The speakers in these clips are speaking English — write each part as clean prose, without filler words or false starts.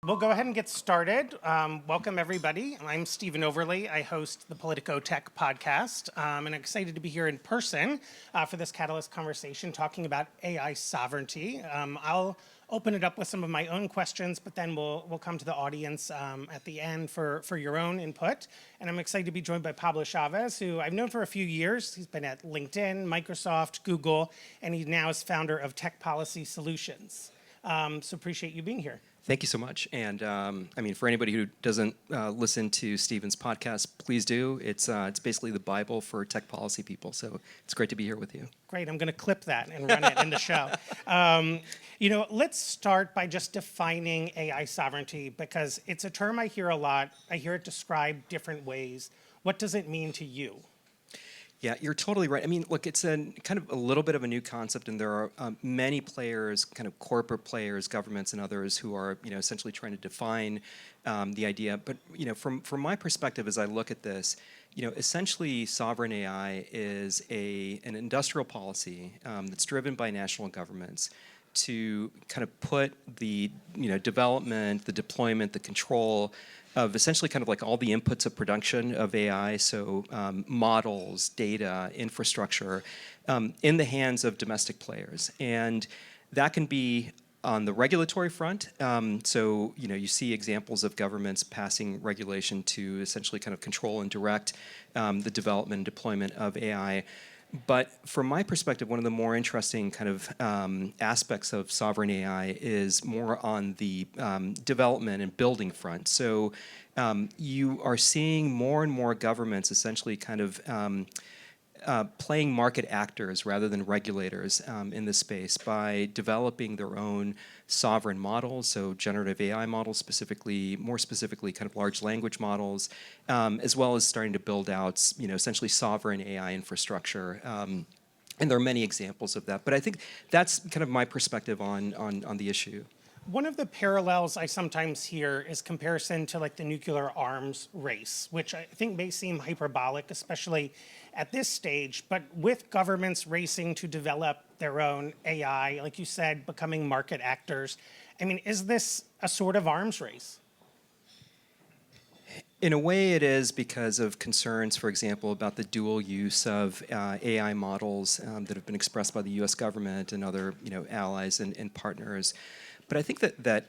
We'll go ahead and get started. Welcome, everybody. I'm Stephen Overley. I host the Politico Tech podcast, and I'm excited to be here in person for this Catalyst conversation talking about AI sovereignty. I'll open it up with some of my own questions, but then we'll come to the audience at the end for your own input. And I'm excited to be joined by Pablo Chavez, who I've known for a few years. He's been at LinkedIn, Microsoft, Google, and he now is founder of Tech Policy Solutions. So appreciate you being here. Thank you so much. And I mean, for anybody who doesn't listen to Stephen's podcast, please do. It's basically the Bible for tech policy people. So it's great to be here with you. Great. I'm going to clip that and run it in the show. Let's start by just defining AI sovereignty, because it's a term I hear a lot. I hear it described different ways. What does it mean to you? Yeah, you're totally right. I mean, look, it's kind of a little bit of a new concept, and there are many players, kind of corporate players, governments, and others who are, essentially trying to define the idea. But from my perspective, as I look at this, essentially, sovereign AI is an industrial policy that's driven by national governments to kind of put the development, the deployment, the control of essentially kind of like all the inputs of production of AI, so models, data, infrastructure, in the hands of domestic players. And that can be on the regulatory front. So you see examples of governments passing regulation to essentially kind of control and direct the development and deployment of AI. But from my perspective, one of the more interesting kind of aspects of sovereign AI is more on the development and building front. So you are seeing more and more governments essentially kind of playing market actors rather than regulators in this space by developing their own sovereign models, so generative AI models more specifically kind of large language models, as well as starting to build out, essentially sovereign AI infrastructure. And there are many examples of that. But I think that's kind of my perspective on the issue. One of the parallels I sometimes hear is comparison to like the nuclear arms race, which I think may seem hyperbolic, especially at this stage, but with governments racing to develop their own AI, like you said, becoming market actors. I mean, is this a sort of arms race? In a way it is, because of concerns, for example, about the dual use of AI models that have been expressed by the US government and other allies and partners. But I think that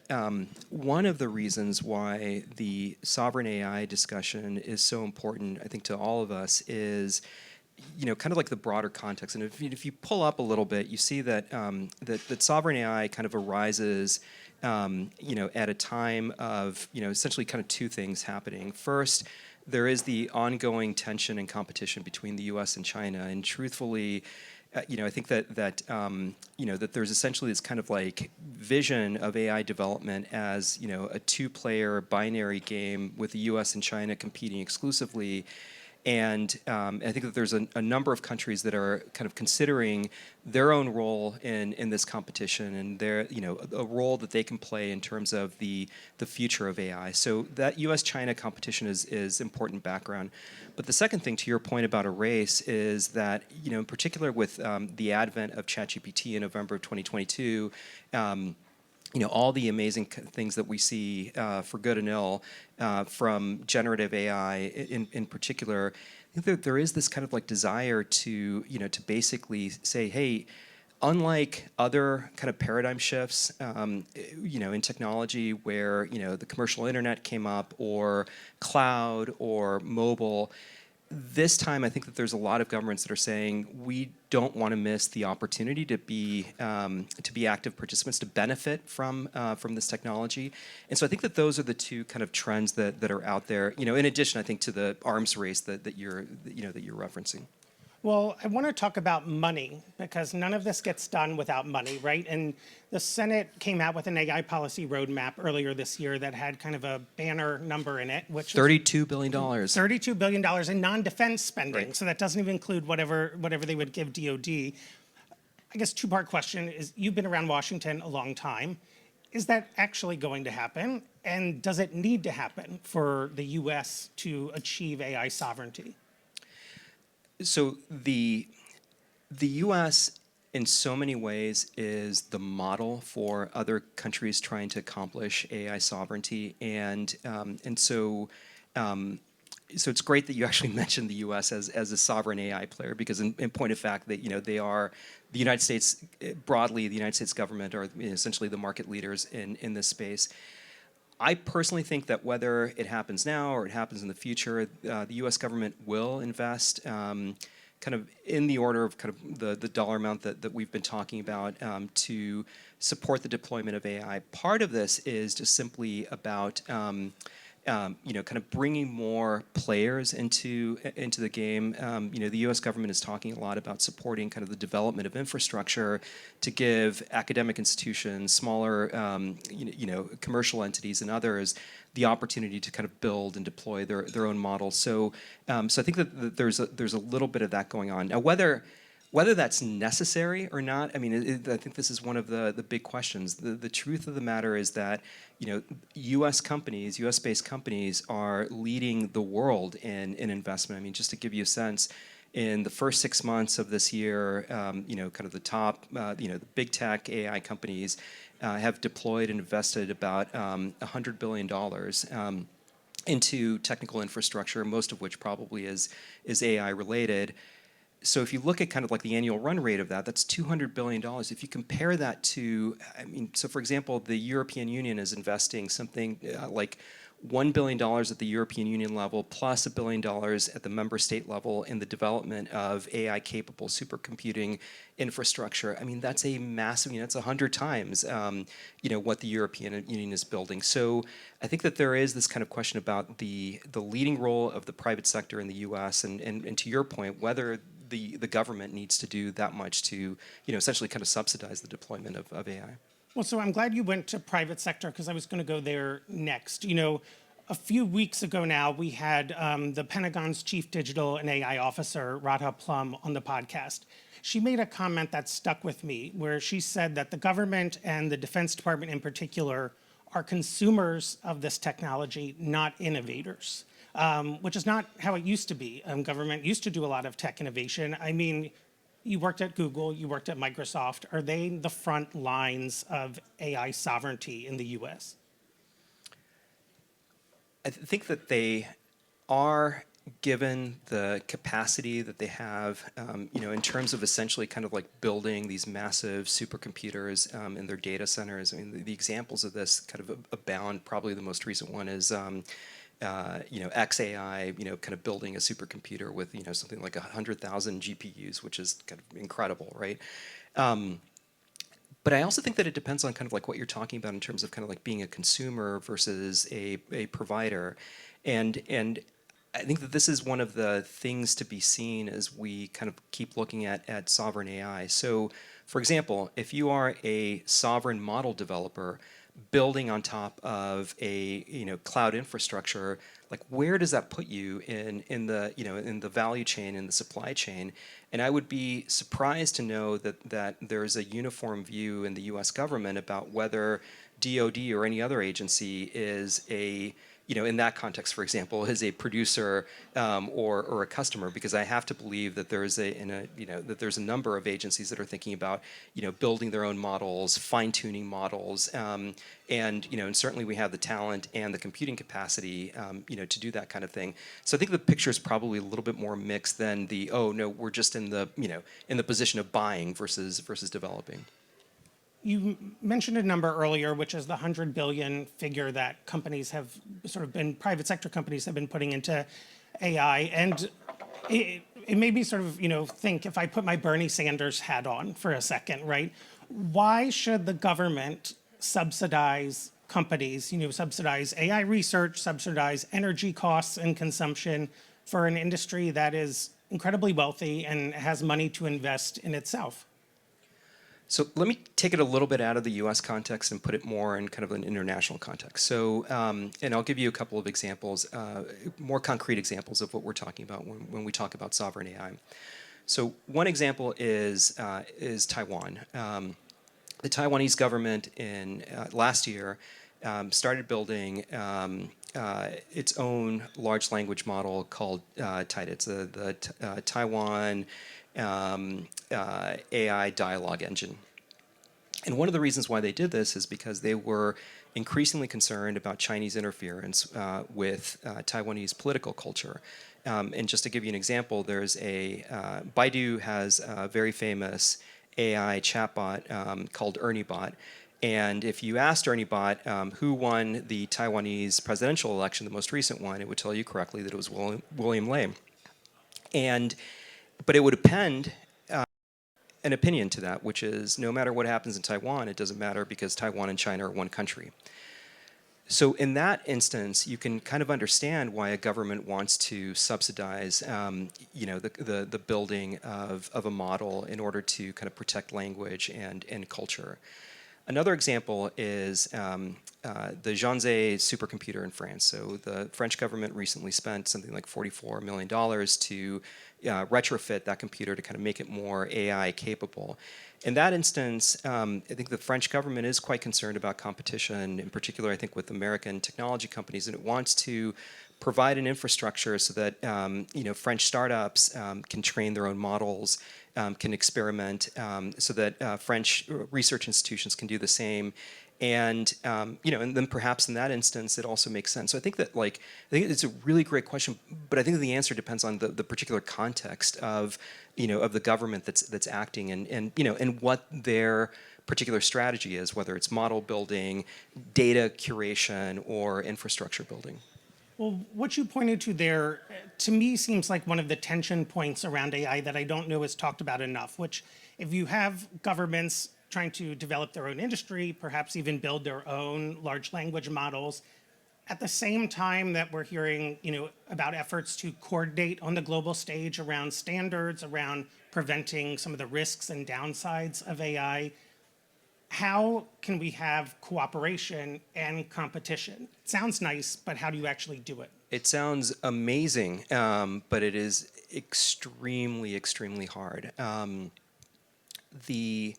one of the reasons why the sovereign AI discussion is so important, I think, to all of us is, kind of like the broader context. And if you pull up a little bit, you see that that sovereign AI kind of arises, at a time of, essentially kind of two things happening. First, there is the ongoing tension and competition between the U.S. and China, and truthfully, I think that there's essentially this kind of like vision of AI development as a two-player binary game with the U.S. and China competing exclusively. And I think that there's a number of countries that are kind of considering their own role in this competition and their a role that they can play in terms of the future of AI. So that U.S.-China competition is important background. But the second thing, to your point about a race, is that in particular with the advent of ChatGPT in November of 2022. All the amazing things that we see, for good and ill, from generative AI in particular, I think that there is this kind of like desire to basically say, hey, unlike other kind of paradigm shifts, in technology where the commercial internet came up, or cloud, or mobile. This time, I think that there's a lot of governments that are saying we don't want to miss the opportunity to be active participants, to benefit from this technology. And so I think that those are the two kind of trends that are out there. In addition, I think, to the arms race that you're referencing. Well, I want to talk about money, because none of this gets done without money, right? And the Senate came out with an AI policy roadmap earlier this year that had kind of a banner number in it, which $32 billion. $32 billion in non-defense spending. Right. So that doesn't even include whatever they would give DOD. I guess two-part question is, you've been around Washington a long time. Is that actually going to happen? And does it need to happen for the US to achieve AI sovereignty? So the U.S. in so many ways is the model for other countries trying to accomplish AI sovereignty, and so it's great that you actually mentioned the U.S. as a sovereign AI player, because in point of fact that they are the United States broadly, the United States government are essentially the market leaders in this space. I personally think that whether it happens now or it happens in the future, the U.S. government will invest kind of in the order of kind of the dollar amount that we've been talking about to support the deployment of AI. Part of this is just simply about kind of bringing more players into the game. The U.S. government is talking a lot about supporting kind of the development of infrastructure to give academic institutions, smaller, commercial entities and others the opportunity to kind of build and deploy their own models. So I think that there's a little bit of that going on now. Whether that's necessary or not, I mean, I think this is one of the big questions. The truth of the matter is that, U.S. companies, U.S.-based companies are leading the world in investment. I mean, just to give you a sense, in the first 6 months of this year, kind of the top, the big tech AI companies have deployed and invested about $100 billion into technical infrastructure, most of which probably is AI related. So if you look at kind of like the annual run rate of that, that's $200 billion. If you compare that to, I mean, so for example, the European Union is investing something like $1 billion at the European Union level, plus $1 billion at the member state level in the development of AI-capable supercomputing infrastructure. I mean, that's a massive, that's 100 times, what the European Union is building. So I think that there is this kind of question about the leading role of the private sector in the U.S. and to your point, whether the government needs to do that much to, essentially kind of subsidize the deployment of AI. Well, so I'm glad you went to private sector, because I was going to go there next. A few weeks ago now, we had the Pentagon's chief digital and AI officer, Radha Plum, on the podcast. She made a comment that stuck with me, where she said that the government and the Defense Department in particular are consumers of this technology, not innovators, which is not how it used to be. Government used to do a lot of tech innovation. I mean, you worked at Google, you worked at Microsoft. Are they the front lines of AI sovereignty in the US? I think that they are, given the capacity that they have, in terms of essentially kind of like building these massive supercomputers in their data centers. I mean, the examples of this kind of abound. Probably the most recent one is XAI, kind of building a supercomputer with, something like 100,000 GPUs, which is kind of incredible, right? But I also think that it depends on kind of like what you're talking about in terms of kind of like being a consumer versus a provider. And I think that this is one of the things to be seen as we kind of keep looking at sovereign AI. So, for example, if you are a sovereign model developer building on top of a cloud infrastructure, like where does that put you in the value chain, in the supply chain? And I would be surprised to know that there's a uniform view in the U.S. government about whether DoD or any other agency is in that context, for example, is a producer or a customer, because I have to believe that there's a number of agencies that are thinking about building their own models, fine-tuning models, and certainly we have the talent and the computing capacity to do that kind of thing. So I think the picture is probably a little bit more mixed than we're just in the position of buying versus developing. You mentioned a number earlier, which is the 100 billion figure that private sector companies have been putting into AI. And it made me sort of, think, if I put my Bernie Sanders hat on for a second, right? Why should the government subsidize companies, subsidize AI research, subsidize energy costs and consumption for an industry that is incredibly wealthy and has money to invest in itself? So let me take it a little bit out of the U.S. context and put it more in kind of an international context. So, and I'll give you a couple of examples, more concrete examples of what we're talking about when we talk about sovereign AI. So one example is Taiwan. The Taiwanese government last year started building its own large language model called TIDE. It's the Taiwan AI dialogue engine. And one of the reasons why they did this is because they were increasingly concerned about Chinese interference with Taiwanese political culture. And just to give you an example, there's Baidu has a very famous AI chatbot called ErnieBot. And if you asked ErnieBot who won the Taiwanese presidential election, the most recent one, it would tell you correctly that it was William Lei. But it would append an opinion to that, which is no matter what happens in Taiwan, it doesn't matter because Taiwan and China are one country. So in that instance, you can kind of understand why a government wants to subsidize, the building of a model in order to kind of protect language and culture. Another example is the Janzé supercomputer in France. So the French government recently spent something like $44 million to retrofit that computer to kind of make it more AI capable. In that instance, I think the French government is quite concerned about competition, in particular, I think, with American technology companies, and it wants to provide an infrastructure so that French startups can train their own models, can experiment, so that French research institutions can do the same. And and then perhaps in that instance, it also makes sense. So I think that I think it's a really great question, but I think the answer depends on the particular context of of the government that's acting and what their particular strategy is, whether it's model building, data curation, or infrastructure building. Well, what you pointed to there, to me, seems like one of the tension points around AI that I don't know is talked about enough, which if you have governments trying to develop their own industry, perhaps even build their own large language models, at the same time that we're hearing, about efforts to coordinate on the global stage around standards, around preventing some of the risks and downsides of AI, how can we have cooperation and competition? It sounds nice, but how do you actually do it? It sounds amazing, but it is extremely, extremely hard. The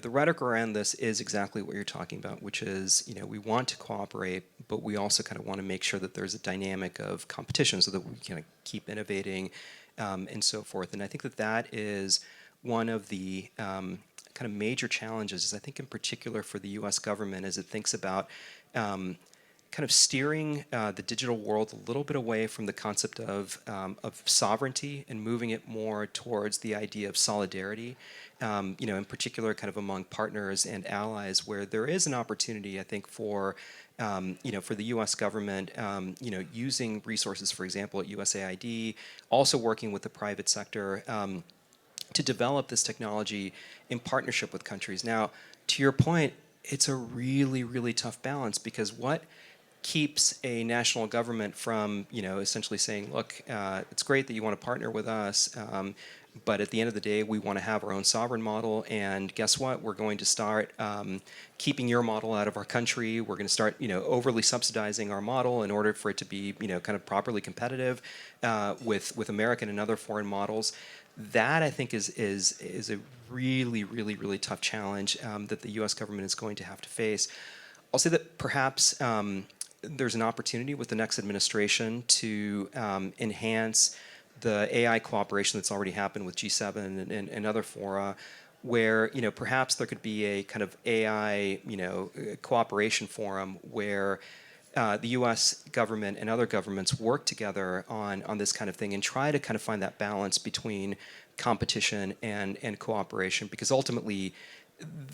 rhetoric around this is exactly what you're talking about, which is we want to cooperate, but we also kind of want to make sure that there's a dynamic of competition so that we can keep innovating and so forth. And I think that is one of the kind of major challenges, is I think in particular for the U.S. government as it thinks about kind of steering the digital world a little bit away from the concept of sovereignty and moving it more towards the idea of solidarity, in particular kind of among partners and allies, where there is an opportunity, I think, for for the U.S. government, using resources, for example, at USAID, also working with the private sector to develop this technology in partnership with countries. Now, to your point, it's a really, really tough balance, because what keeps a national government from, essentially saying, look, it's great that you want to partner with us, but at the end of the day, we want to have our own sovereign model, and guess what? We're going to start keeping your model out of our country. We're going to start, overly subsidizing our model in order for it to be, kind of properly competitive with American and other foreign models. That, I think, is a really, really, really tough challenge that the U.S. government is going to have to face. I'll say that perhaps there's an opportunity with the next administration to enhance the AI cooperation that's already happened with G7 and other fora, where perhaps there could be a kind of AI cooperation forum where the U.S. government and other governments work together on this kind of thing and try to kind of find that balance between competition and cooperation, because ultimately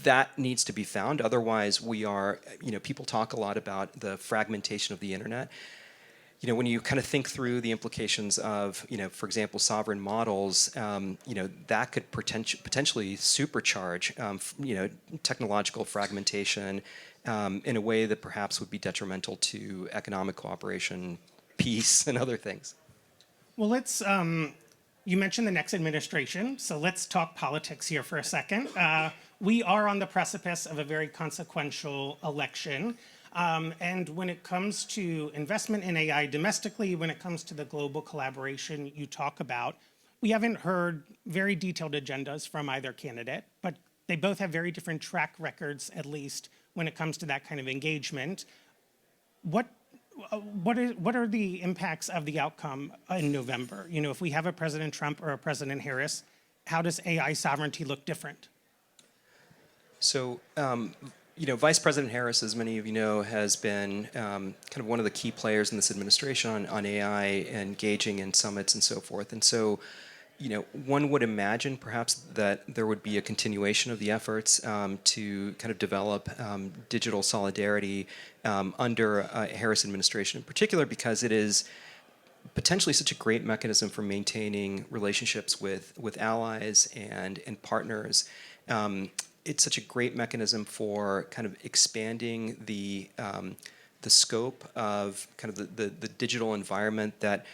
that needs to be found. Otherwise, we are, people talk a lot about the fragmentation of the internet. When you kind of think through the implications of, for example, sovereign models, that could potentially supercharge, technological fragmentation in a way that perhaps would be detrimental to economic cooperation, peace, and other things. Well, you mentioned the next administration, so let's talk politics here for a second. We are on the precipice of a very consequential election. And when it comes to investment in AI domestically, when it comes to the global collaboration you talk about, we haven't heard very detailed agendas from either candidate, but they both have very different track records, at least when it comes to that kind of engagement. what are the impacts of the outcome in November? You know, if we have a President Trump or a President Harris, how does AI sovereignty look different? So, Vice President Harris, as many of you know, has been kind of one of the key players in this administration on AI, engaging in summits and so forth. And so, one would imagine perhaps that there would be a continuation of the efforts to kind of develop digital solidarity under a Harris administration, in particular because it is potentially such a great mechanism for maintaining relationships with allies and partners. It's such a great mechanism for kind of expanding the scope of kind of the digital environment that,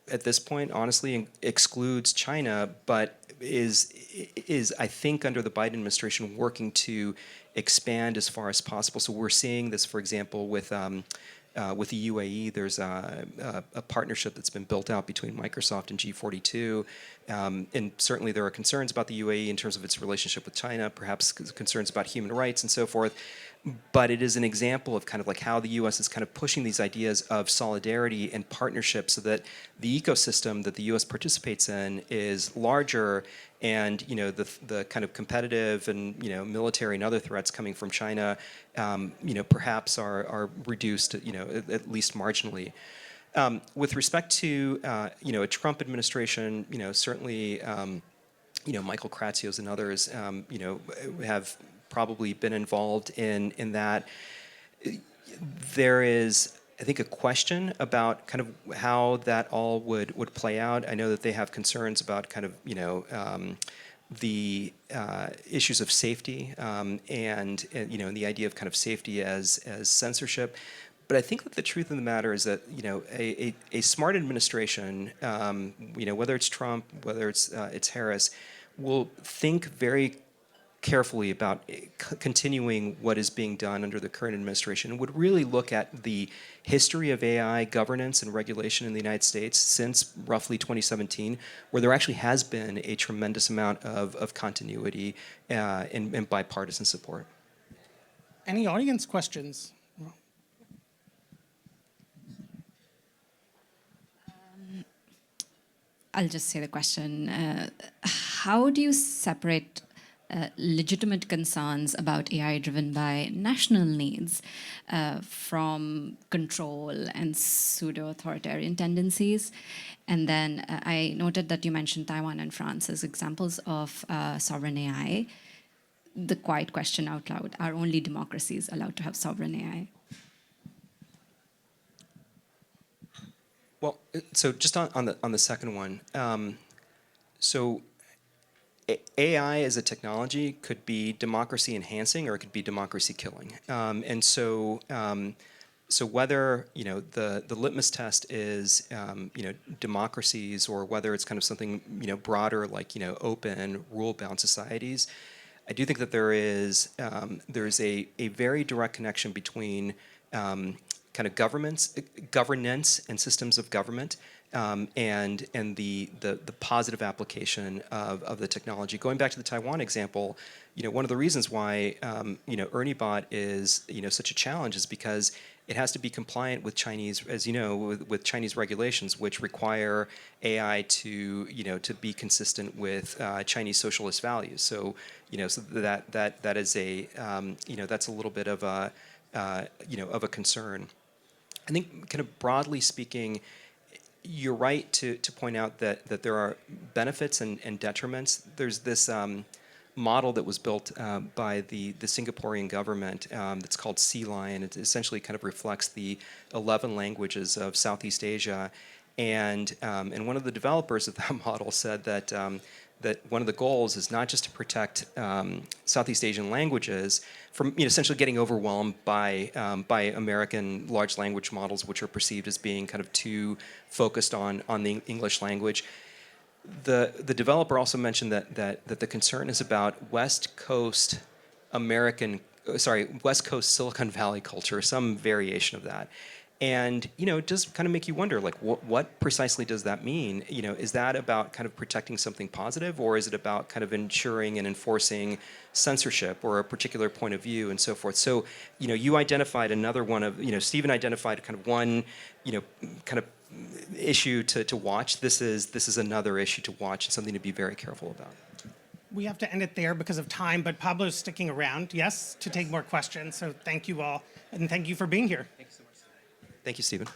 at this point, honestly, excludes China, but is I think under the Biden administration working to expand as far as possible. So we're seeing this, for example, with the UAE. There's a partnership that's been built out between Microsoft and G42, and certainly there are concerns about the UAE in terms of its relationship with China, perhaps concerns about human rights and so forth. But it is an example of kind of like how the U.S. is kind of pushing these ideas of solidarity and partnership so that the ecosystem that the U.S. participates in is larger, and the kind of competitive and military and other threats coming from China, perhaps are reduced, at least marginally. With respect to a Trump administration, certainly Michael Kratsios and others have probably been involved in that. There is, I think, a question about kind of how that all would play out. I know that they have concerns about kind of the issues of safety and the idea of kind of safety as censorship. But I think that the truth of the matter is that a smart administration, whether it's Trump, whether it's Harris, will think very carefully about continuing what is being done under the current administration, and would really look at the history of AI governance and regulation in the United States since roughly 2017, where there actually has been a tremendous amount of continuity and bipartisan support. Any audience questions? I'll just say the question. How do you separate legitimate concerns about AI driven by national needs from control and pseudo-authoritarian tendencies? And then I noted that you mentioned Taiwan and France as examples of sovereign AI. The quiet question out loud, are only democracies allowed to have sovereign AI? Well, so just on the second one, so AI as a technology could be democracy enhancing or it could be democracy killing, and so whether the litmus test is democracies, or whether it's kind of something broader like open rule bound societies, I do think that there is a very direct connection between kind of governance and systems of government, and the positive application of the technology. Going back to the Taiwan example, one of the reasons why ErnieBot is such a challenge is because it has to be compliant with Chinese, as you know, with Chinese regulations, which require AI to be consistent with Chinese socialist values. So so that is a that's a little bit of a of a concern. I think, kind of broadly speaking, you're right to point out that there are benefits and detriments. There's this model that was built by the Singaporean government that's called Sea Lion. It essentially kind of reflects the 11 languages of Southeast Asia. And one of the developers of that model said that that one of the goals is not just to protect Southeast Asian languages from essentially getting overwhelmed by American large language models, which are perceived as being kind of too focused on the English language. The developer also mentioned that the concern is about West Coast Silicon Valley culture, some variation of that. And it does kind of make you wonder, like, what precisely does that mean? Is that about kind of protecting something positive, or is it about kind of ensuring and enforcing censorship or a particular point of view and so forth? So, you identified another one of, Stephen identified kind of one, kind of issue to watch. This is another issue to watch and something to be very careful about. We have to end it there because of time, but Pablo's sticking around, yes, to take more questions. So thank you all, and thank you for being here. Thank you, Stephen.